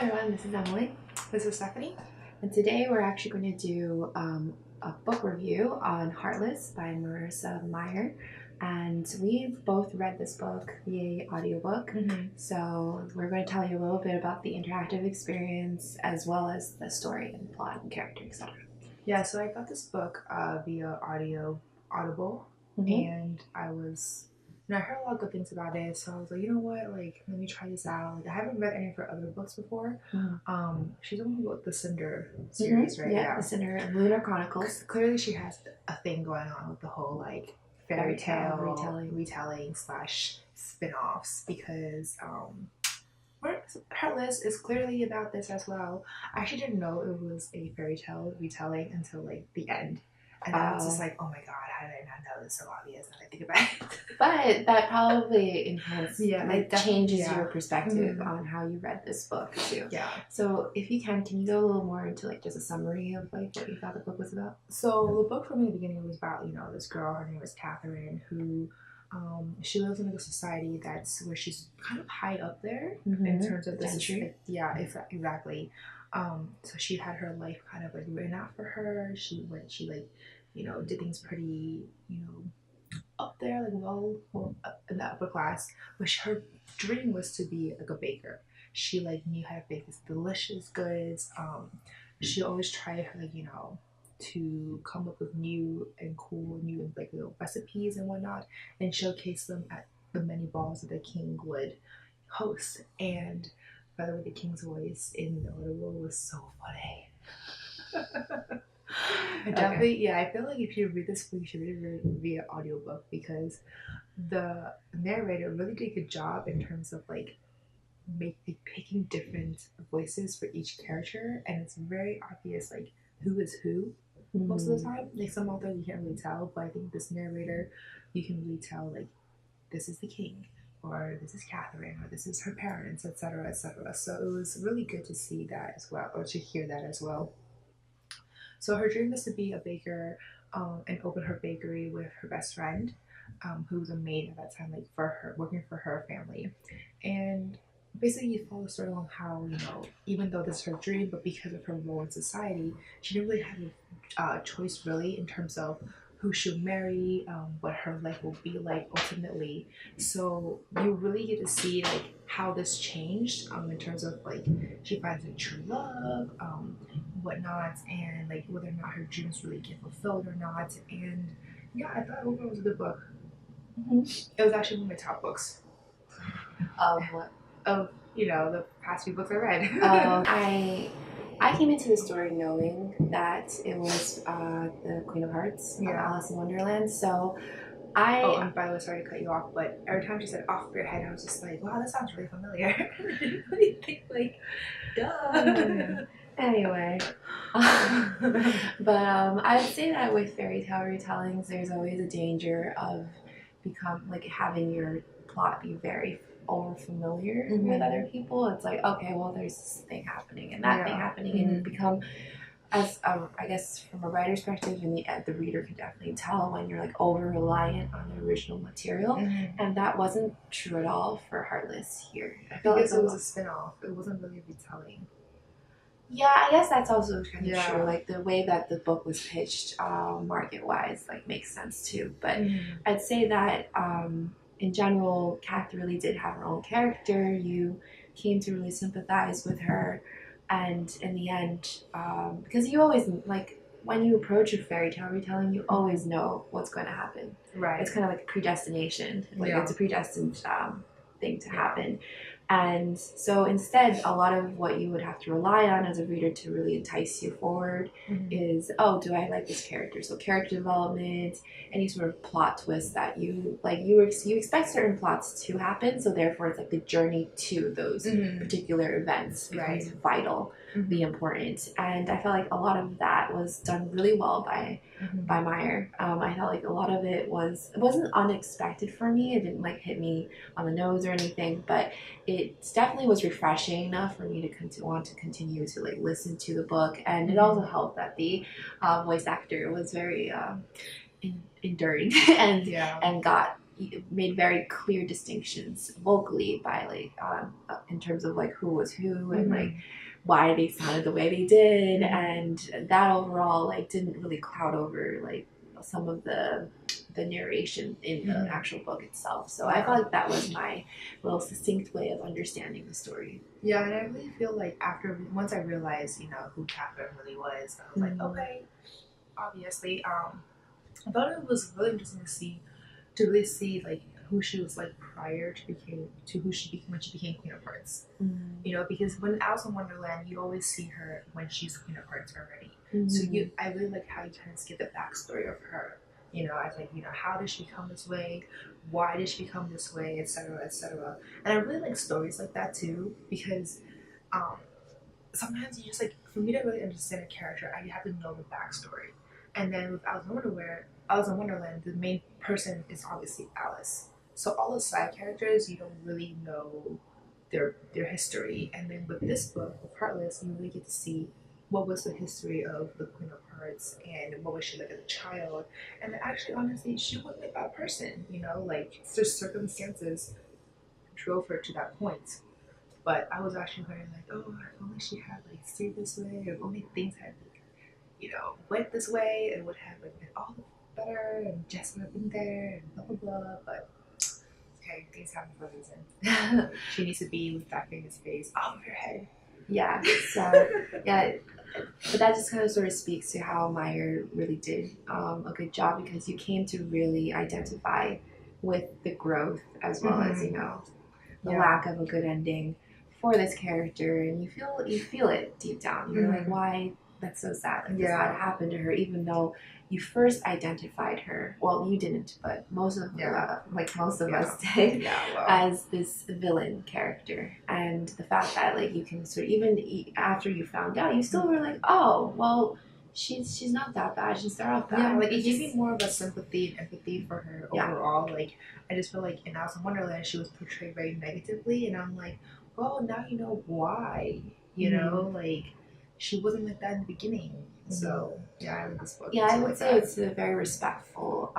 Hi everyone, this is Emily. This is Stephanie. And today we're actually going to do a book review on Heartless by Marissa Meyer. And we've both read this book via audiobook. So we're going to tell you a little bit about the interactive experience as well as the story and plot and character, etc. Yeah, so I got this book via Audible, and I heard a lot of good things about it, so I was like, you know what, like, let me try this out. Like, I haven't read any of her other books before. She's the one who wrote the Cinder series, right? Yeah, the Cinder and Lunar Chronicles. Clearly she has a thing going on with the whole, like, fairy tale retelling slash spin-offs, because Heartless is clearly about this as well. I actually didn't know it was a fairy tale retelling until like the end. And I was just like, oh my god, how did I not know this so obvious now that I think about it? But that probably changes your perspective on how you read this book too. Yeah. So if you can you go a little more into like just a summary of like what you thought the book was about? So the book from the beginning was about, this girl, her name is Catherine, who she lives in a society that's where she's kind of high up there in terms of the century. Yeah, exactly. So she had her life kind of like written out for her. She did things pretty, up there, like well up in the upper class. But her dream was to be like a baker. She knew how to bake these delicious goods. She always tried to come up with new and little recipes and whatnot, and showcase them at the many balls that the king would host. And by the way, the king's voice in the Audible was so funny. I feel like if you read this book, you should read it via audiobook, because the narrator really did a good job in terms of picking different voices for each character, and it's very obvious who is who most of the time. Some authors you can't really tell, but I think this narrator, you can really tell this is the king, or this is Catherine, or this is her parents, etc., etc. So it was really good to see that as well, or to hear that as well. So her dream is to be a baker and open her bakery with her best friend, who was a maid at that time, for her, working for her family. And basically you follow the story on how, even though this is her dream, but because of her role in society, she didn't really have a choice really in terms of who she'll marry, what her life will be like ultimately. So you really get to see how this changed in terms of she finds a true love, whatnot, and whether or not her dreams really get fulfilled or not. And yeah, I thought overall it was a good book. It was actually one of my top books. Of what? Of the past few books I read. I came into the story knowing that it was the Queen of Hearts, Alice in Wonderland. So and by the way, sorry to cut you off, but every time she said off your head, I was just like, wow, that sounds really familiar. I didn't really think duh. Anyway, but I'd say that with fairy tale retellings, there's always a danger of having your plot be very over familiar with other people. It's like, okay, well, there's this thing happening and that thing happening, and it become, I guess from a writer's perspective, and the reader can definitely tell when you're over reliant on the original material, and that wasn't true at all for Heartless here. I feel because it was a spin-off. It wasn't really a retelling. Yeah, I guess that's also kind of true. The way that the book was pitched, market-wise, makes sense too. But I'd say that in general, Kath really did have her own character. You came to really sympathize with her, and in the end, because you always when you approach a fairy tale retelling, you always know what's going to happen. Right. It's kind of like predestination. It's a predestined thing to happen. And so instead, a lot of what you would have to rely on as a reader to really entice you forward is, do I like this character? So character development, any sort of plot twist that you expect certain plots to happen. So therefore, it's the journey to those particular events becomes vital, be important. And I felt like a lot of that was done really well by Meyer. I felt like a lot of it wasn't unexpected for me. It didn't hit me on the nose or anything, but it definitely was refreshing enough for me to want to continue to listen to the book. And it also helped that the voice actor was very enduring and got made very clear distinctions vocally by like in terms of like who was who and like why they sounded the way they did, and that overall like didn't really cloud over like some of the narration in the actual book itself. So I felt like that was my little succinct way of understanding the story. Yeah, and I really feel like once I realized, who Catherine really was, I was like, okay, obviously, I thought it was really interesting to really see like who she was like prior to who she became when she became Queen of Hearts. Because when Alice in Wonderland, you always see her when she's Queen of Hearts already. So I really like how you kind of get the backstory of her. I was like, how did she become this way? Why did she become this way? Etc. Etc. And I really like stories like that too, because sometimes you just like, for me to really understand a character, I have to know the backstory. And then with Alice in Wonderland, the main person is obviously Alice. So all the side characters, you don't really know their history. And then with this book, with Heartless, you really get to see what was the history of the Queen of Hearts and what was she like as a child. And actually, honestly, she wasn't a bad person. Like just circumstances drove her to that point. But I was actually very like, oh, if only she had like stayed this way, or if only things had like, went this way, it would have like been all better, and Jess would have been there, and blah blah blah. But okay, things happen for a reason. She needs to be with that famous face off of her head. Yeah. So yeah. But that just kind of sort of speaks to how Meyer really did a good job, because you came to really identify with the growth as well as the lack of a good ending for this character, and you feel it deep down. You're like, why? That's so sad. Like this had happened to her, even though you first identified her. Well, you didn't, but most of us did as this villain character. And the fact that like you can sort of, even after you found out, you still were like, oh, well, she's not that bad. She's not off bad. Yeah, like it gave me more of a sympathy and empathy for her overall. Like I just feel like in Alice in Wonderland, she was portrayed very negatively, and I'm like, well, now you know why. Like she wasn't like that in the beginning. So yeah, I read this book. Yeah, I would say it's a very respectful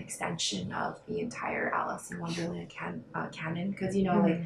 extension of the entire Alice in Wonderland canon, because like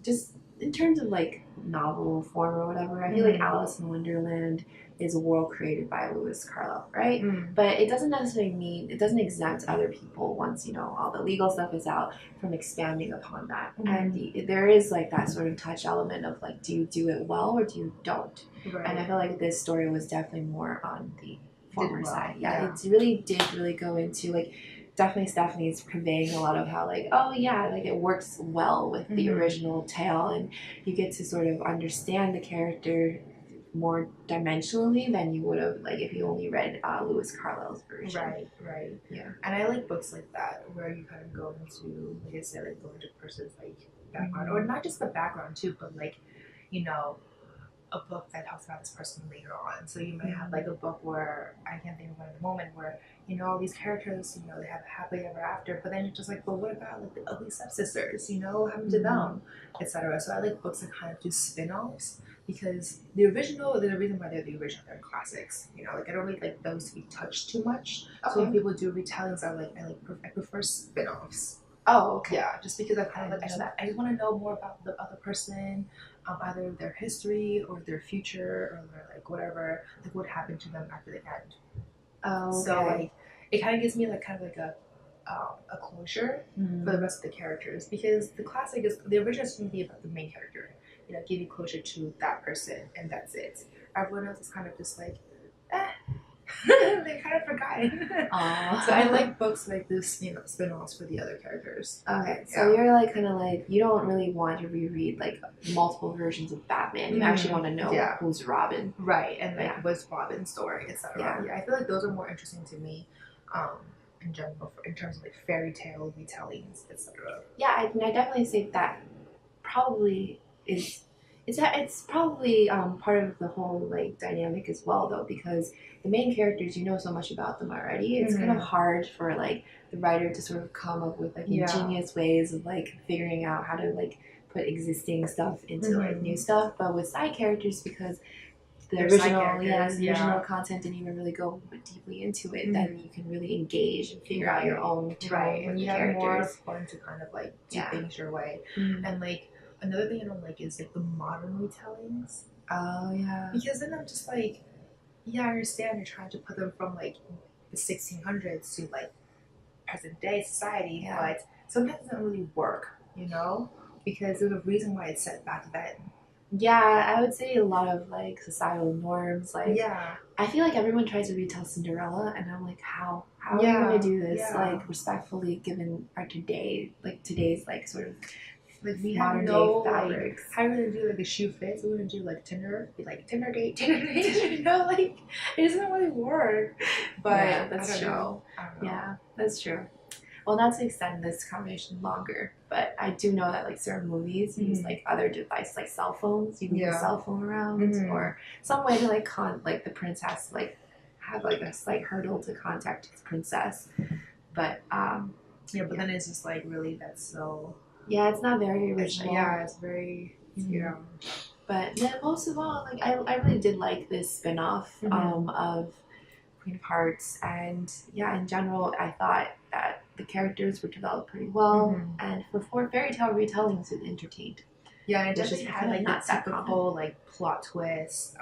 just in terms of like novel form or whatever, I feel like Alice in Wonderland is a world created by Lewis Carroll, right? But it doesn't necessarily mean, it doesn't exempt other people once all the legal stuff is out from expanding upon that. And there is like that sort of touch element of like, do you do it well or do you don't? Right. And I feel like this story was definitely more on the former side. Yeah, it really did go into like, definitely Stephanie's conveying a lot of how like, oh yeah, like it works well with the original tale, and you get to sort of understand the character more dimensionally than you would have like if you only read Lewis Carroll's version. Right. Yeah. And I like books like that where you kind of go into, like I said, like go into a person's like background, or not just the background too, but like a book that talks about this person later on. So you might have like a book where, I can't think of one at the moment, where all these characters, they have a happily ever after, but then you're just like, well, what about like the ugly stepsisters, what happened to them, etc. So I like books that kind of do spin-offs, because the reason why they're the original, they're classics. Like I don't really like those to be touched too much. Okay. So when people do retellings, I prefer spin-offs. Oh, okay. Yeah, just because I kind of like, I just want to know more about the other person, either their history or their future, or their like whatever, like what happened to them after the end. Oh, okay. So like it kind of gives me like kind of like a closure for the rest of the characters, because the classic is the original is going to be about the main character, give you closure to that person, and that's it. Everyone else is kind of just like, they kind of forgotten. So I like books like this, spin-offs for the other characters. Okay, so you're like kind of like, you don't really want to reread like multiple versions of Batman. You actually want to know who's Robin, right? And like what's Robin's story, etc. Yeah, I feel like those are more interesting to me, in general, in terms of like fairy tale retellings, etc. Yeah, I definitely think that probably is. It's probably part of the whole like dynamic as well, though, because the main characters, so much about them already. It's kind of hard for like the writer to sort of come up with like ingenious ways of like figuring out how to like put existing stuff into like new stuff. But with side characters, because the original content didn't even really go deeply into it, then you can really engage and figure out your own tone and with you the have characters. more fun to kind of like do things your way. And like another thing I don't like is like the modern retellings. Oh yeah, because then I'm just like, yeah, I understand you're trying to put them from like the 1600s to like present day society, but sometimes it doesn't really work, you know, because there's a reason why it's set back then. Yeah, I would say a lot of like societal norms. Like, I feel like everyone tries to retell Cinderella, and I'm like, how are you going to do this like respectfully, given our today's like sort of like we modern have no day fabrics. Like, how are we gonna do like the shoe fits? We're gonna do like Tinder date, you know, like it doesn't really work. But that's true. I don't know. Yeah, that's true. Well, not to extend this conversation longer, but I do know that like certain movies use like other devices, like cell phones. You move a cell phone around, or some way to like the prince has to like have like a slight hurdle to contact his princess. But but then it's just like really that's so. Yeah, it's not very original. It's very But then most of all, like I really did like this spin-off of Queen of Hearts, and in general, I thought that the characters were developed pretty well, and for fairy tale retellings, it entertained. Yeah, and it definitely had like that typical like plot twist,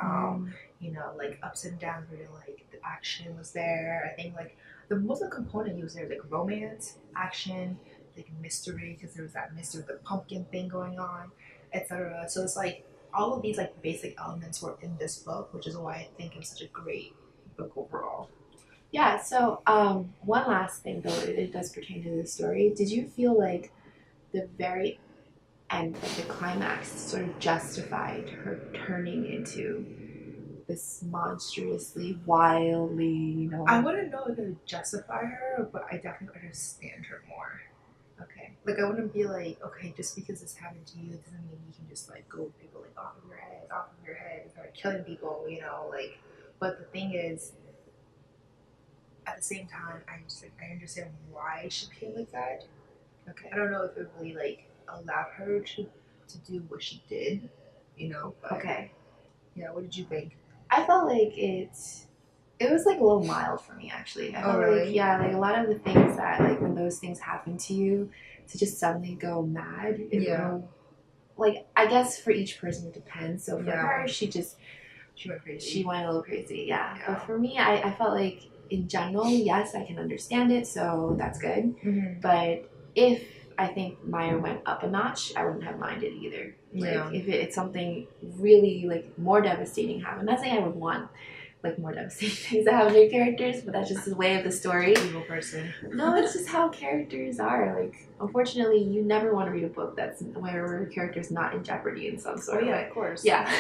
you know, like ups and downs where like the action was there. I think like the most of the component used there like romance, action, like mystery, because there was that mystery with the pumpkin thing going on, etc. So it's like all of these like basic elements were in this book, which is why I think it was such a great book overall. Yeah, so one last thing though, it does pertain to this story. Did you feel like the very end, like the climax, sort of justified her turning into this monstrously, wildly, you know? I wouldn't know if it would justify her, but I definitely understand her more. Okay. Like, I wouldn't be like, okay, just because this happened to you doesn't mean you can just, like, go people, like, off of your head, and start killing people, you know, like, but the thing is, at the same time, I understand why she became like that. Okay. I don't know if it really, like, allowed her to do what she did, you know, but. Okay. Yeah, what did you think? I felt like it was like a little mild for me actually. I felt like like a lot of the things that like when those things happen to you, to just suddenly go mad. Like I guess for each person it depends. So for her, she went crazy. She went a little crazy, But for me, I felt like in general, yes, I can understand it, so that's good. But if I think Meyer went up a notch, I wouldn't have minded either. Like if it's something really like more devastating happened, I'm not saying I would want like more devastating things that happen to your characters, but that's just the way of the story. Evil person. No, it's just how characters are. Like unfortunately, you never want to read a book that's where your character's not in jeopardy in some sort of way. Of course. Yeah,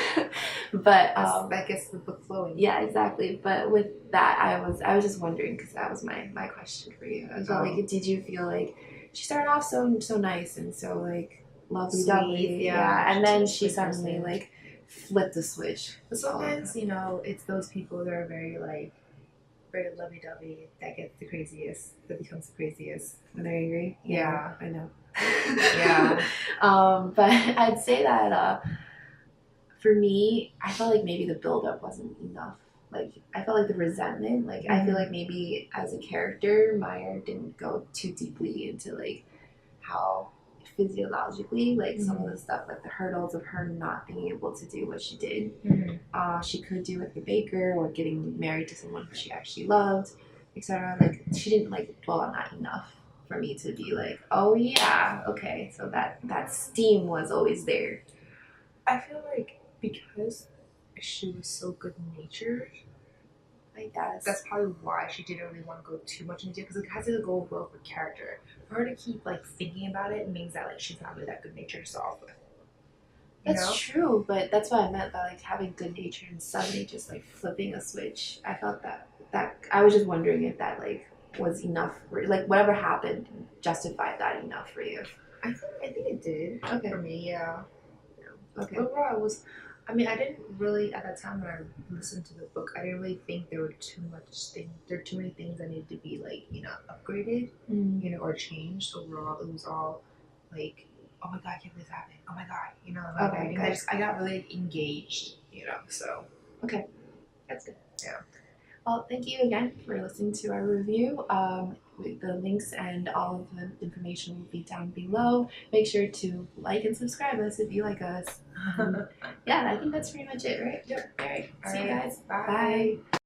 but that gets the book flowing. Yeah, exactly. But with that, I was just wondering because that was my question for you. I felt like, did you feel like she started off so nice and so like lovely, and then she suddenly like flipped the switch. But sometimes you know it's those people that are very lovey-dovey that gets the craziest, that becomes the craziest. When they're angry. Yeah, I know. But I'd say that for me, I felt like maybe the build-up wasn't enough. Like I felt like the resentment. Like I feel like maybe as a character, Meyer didn't go too deeply into like how physiologically, like some of the stuff, like the hurdles of her not being able to do what she did. She could do with the baker or getting married to someone who she actually loved, etc. Like she didn't like dwell on that enough for me to be like, oh yeah, okay, so that steam was always there. I feel like because she was so good-natured, I guess that's probably why she didn't really want to go too much into it, because it has to go well with character. For her to keep like thinking about it means that like she's not really that good-natured to start off with. That's true, but that's what I meant by like having good nature and suddenly just like flipping a switch. I felt that I was just wondering if that like was enough for like whatever happened justified that enough for you. I think it did. Okay. For me, yeah. Okay. Overall, I didn't really, at that time when I listened to the book, I didn't really think there were there were too many things that needed to be, like, you know, upgraded, you know, or changed. Overall, it was all, like, oh my god, I can't believe this happened. Oh my god, you know, I got really engaged, you know, so. Okay, that's good. Yeah. Well, thank you again for listening to our review. The links and all of the information will be down below. Make sure to like and subscribe us if you like us. Yeah, I think that's pretty much it, right? Yep. All right. All See you right. guys. Bye. Bye.